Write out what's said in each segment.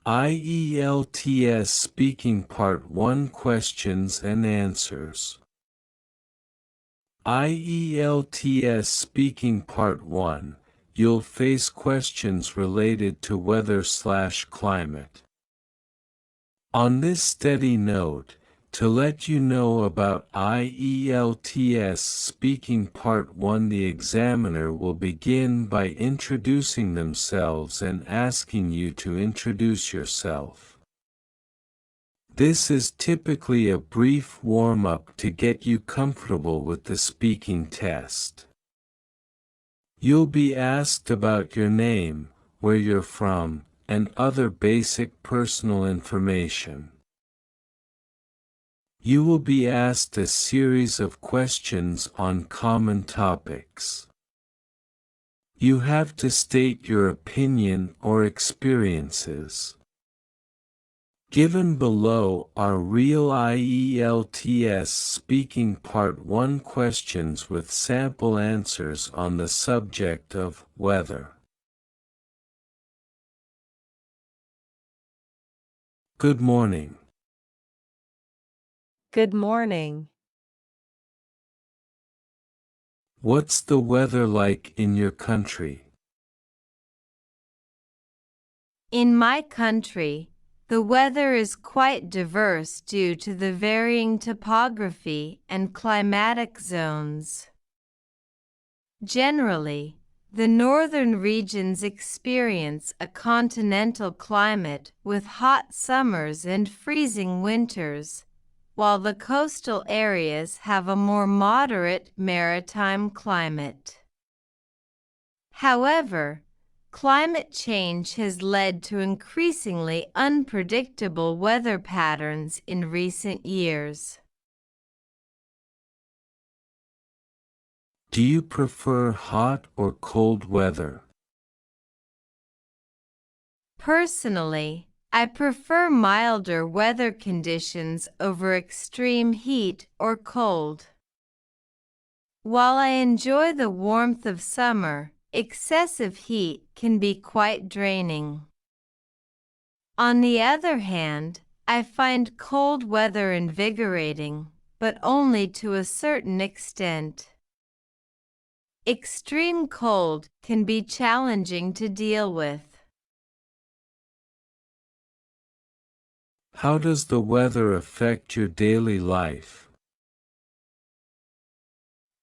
IELTS Speaking Part 1 Questions and Answers. IELTS Speaking Part 1. You'll face questions related to weather/climate. On this steady note, to let you know about IELTS Speaking Part 1, the examiner will begin by introducing themselves and asking you to introduce yourself. This is typically a brief warm-up to get you comfortable with the speaking test. You'll be asked about your name, where you're from, and other basic personal information. You will be asked a series of questions on common topics. You have to state your opinion or experiences. Given below are real IELTS Speaking Part 1 questions with sample answers on the subject of weather. Good morning. Good morning. What's the weather like in your country? In my country, the weather is quite diverse due to the varying topography and climatic zones. Generally, the northern regions experience a continental climate with hot summers and freezing winters, while the coastal areas have a more moderate maritime climate. However, climate change has led to increasingly unpredictable weather patterns in recent years. Do you prefer hot or cold weather? Personally, I prefer milder weather conditions over extreme heat or cold. While I enjoy the warmth of summer, excessive heat can be quite draining. On the other hand, I find cold weather invigorating, but only to a certain extent. Extreme cold can be challenging to deal with. How does the weather affect your daily life?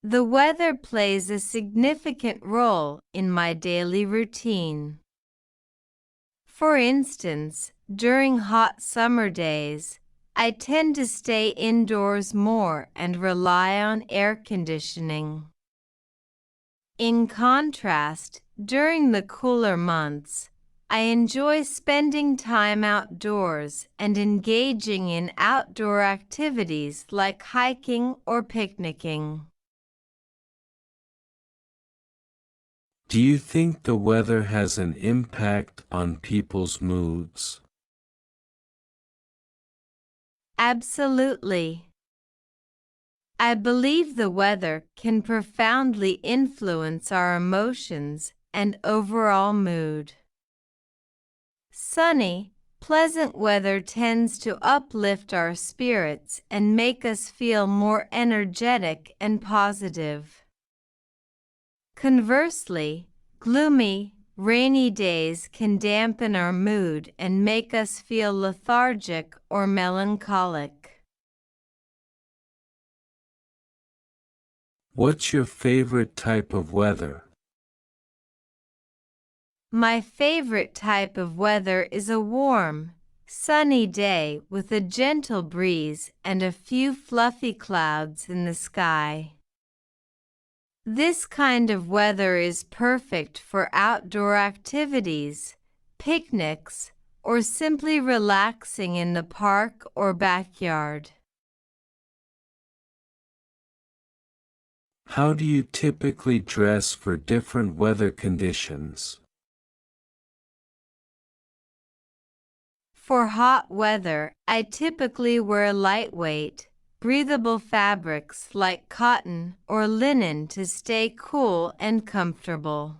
The weather plays a significant role in my daily routine. For instance, during hot summer days, I tend to stay indoors more and rely on air conditioning. In contrast, during the cooler months, I enjoy spending time outdoors and engaging in outdoor activities like hiking or picnicking. Do you think the weather has an impact on people's moods? Absolutely. I believe the weather can profoundly influence our emotions and overall mood. Sunny, pleasant weather tends to uplift our spirits and make us feel more energetic and positive. Conversely, gloomy, rainy days can dampen our mood and make us feel lethargic or melancholic. What's your favorite type of weather? My favorite type of weather is a warm, sunny day with a gentle breeze and a few fluffy clouds in the sky. This kind of weather is perfect for outdoor activities, picnics, or simply relaxing in the park or backyard. How do you typically dress for different weather conditions? For hot weather, I typically wear lightweight, breathable fabrics like cotton or linen to stay cool and comfortable.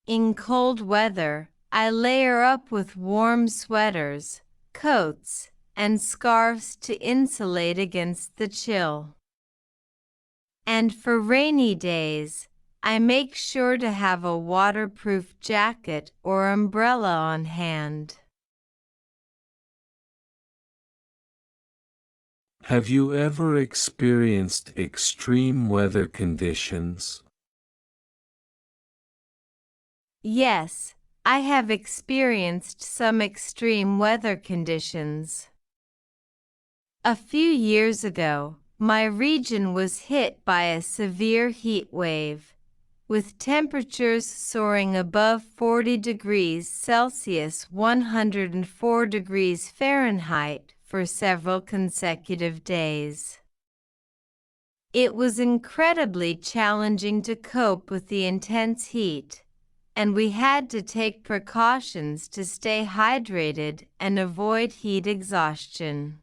In cold weather, I layer up with warm sweaters, coats, and scarves to insulate against the chill. And for rainy days, I make sure to have a waterproof jacket or umbrella on hand. Have you ever experienced extreme weather conditions? Yes, I have experienced some extreme weather conditions. A few years ago, my region was hit by a severe heat wave, with temperatures soaring above 40 degrees Celsius (104 degrees Fahrenheit) for several consecutive days. It was incredibly challenging to cope with the intense heat, and we had to take precautions to stay hydrated and avoid heat exhaustion.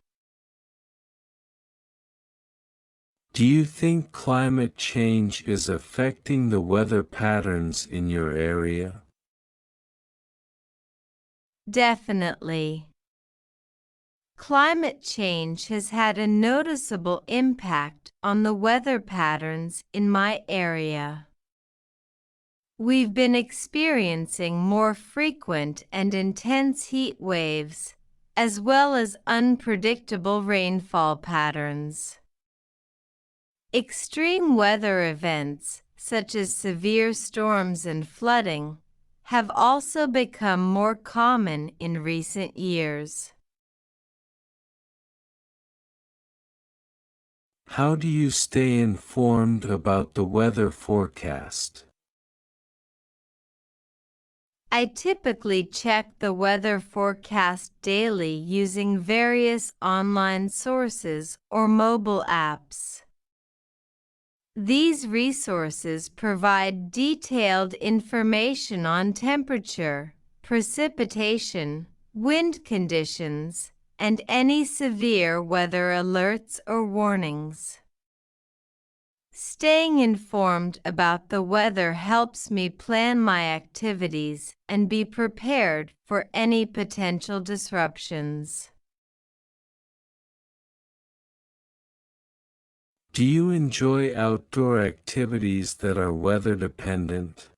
Do you think climate change is affecting the weather patterns in your area? Definitely. Climate change has had a noticeable impact on the weather patterns in my area. We've been experiencing more frequent and intense heat waves, as well as unpredictable rainfall patterns. Extreme weather events, such as severe storms and flooding, have also become more common in recent years. How do you stay informed about the weather forecast? I typically check the weather forecast daily using various online sources or mobile apps. These resources provide detailed information on temperature, precipitation, wind conditions, and any severe weather alerts or warnings. Staying informed about the weather helps me plan my activities and be prepared for any potential disruptions. Do you enjoy outdoor activities that are weather dependent?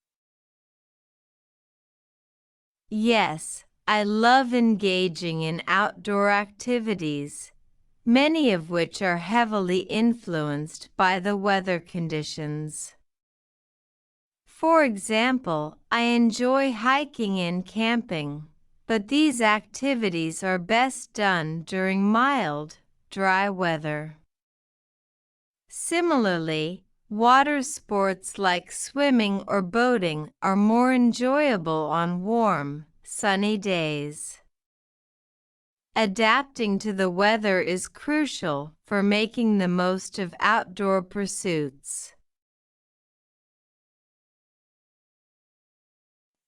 Yes, I love engaging in outdoor activities, many of which are heavily influenced by the weather conditions. For example, I enjoy hiking and camping, but these activities are best done during mild, dry weather. Similarly, water sports like swimming or boating are more enjoyable on warm, sunny days. Adapting to the weather is crucial for making the most of outdoor pursuits.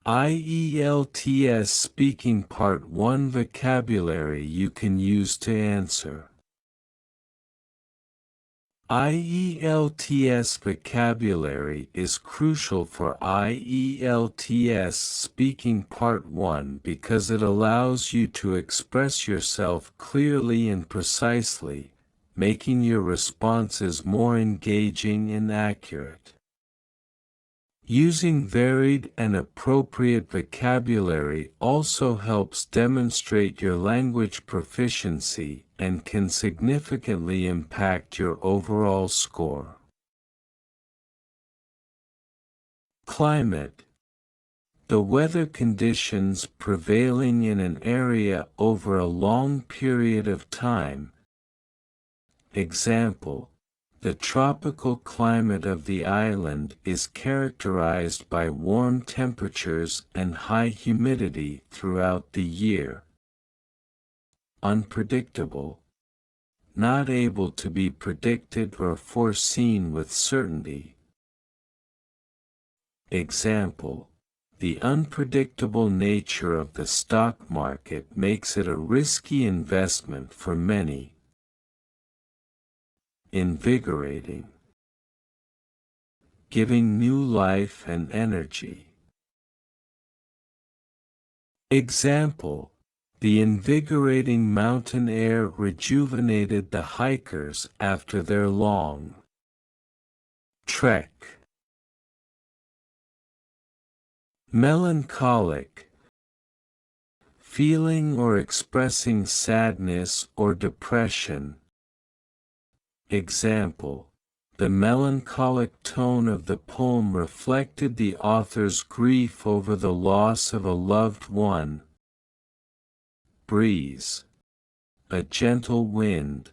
IELTS Speaking Part 1 Vocabulary you can use to answer. IELTS vocabulary is crucial for IELTS Speaking Part 1 because it allows you to express yourself clearly and precisely, making your responses more engaging and accurate. Using varied and appropriate vocabulary also helps demonstrate your language proficiency and can significantly impact your overall score. Climate: the weather conditions prevailing in an area over a long period of time. Example: the tropical climate of the island is characterized by warm temperatures and high humidity throughout the year. Unpredictable: not able to be predicted or foreseen with certainty. Example: the unpredictable nature of the stock market makes it a risky investment for many. Invigorating: giving new life and energy. Example: the invigorating mountain air rejuvenated the hikers after their long trek. Melancholic: feeling or expressing sadness or depression. Example: the melancholic tone of the poem reflected the author's grief over the loss of a loved one. Breeze: a gentle wind.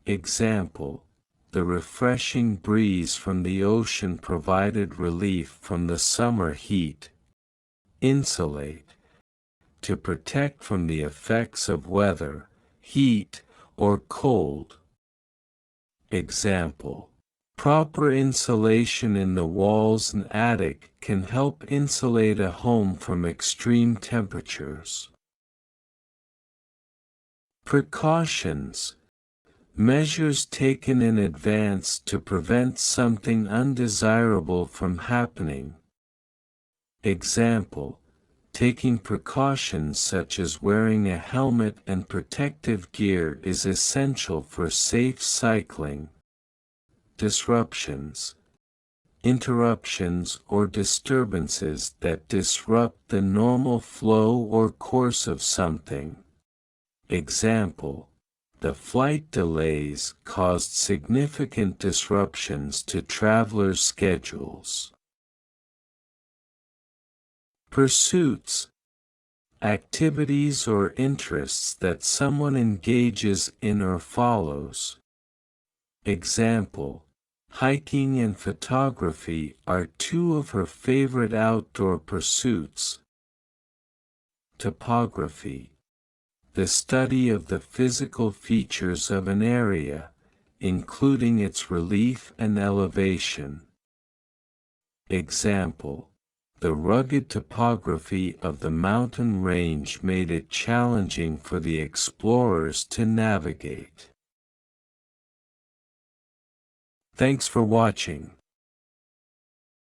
Example: the refreshing breeze from the ocean provided relief from the summer heat. Insulate: to protect from the effects of weather, heat, or cold. Example: proper insulation in the walls and attic can help insulate a home from extreme temperatures. Precautions: measures taken in advance to prevent something undesirable from happening. Example: taking precautions such as wearing a helmet and protective gear is essential for safe cycling. Disruptions: interruptions or disturbances that disrupt the normal flow or course of something. Example: the flight delays caused significant disruptions to travelers' schedules. Pursuits: activities or interests that someone engages in or follows. Example: hiking and photography are two of her favorite outdoor pursuits. Topography: the study of the physical features of an area, including its relief and elevation. Example: the rugged topography of the mountain range made it challenging for the explorers to navigate. Thanks for watching.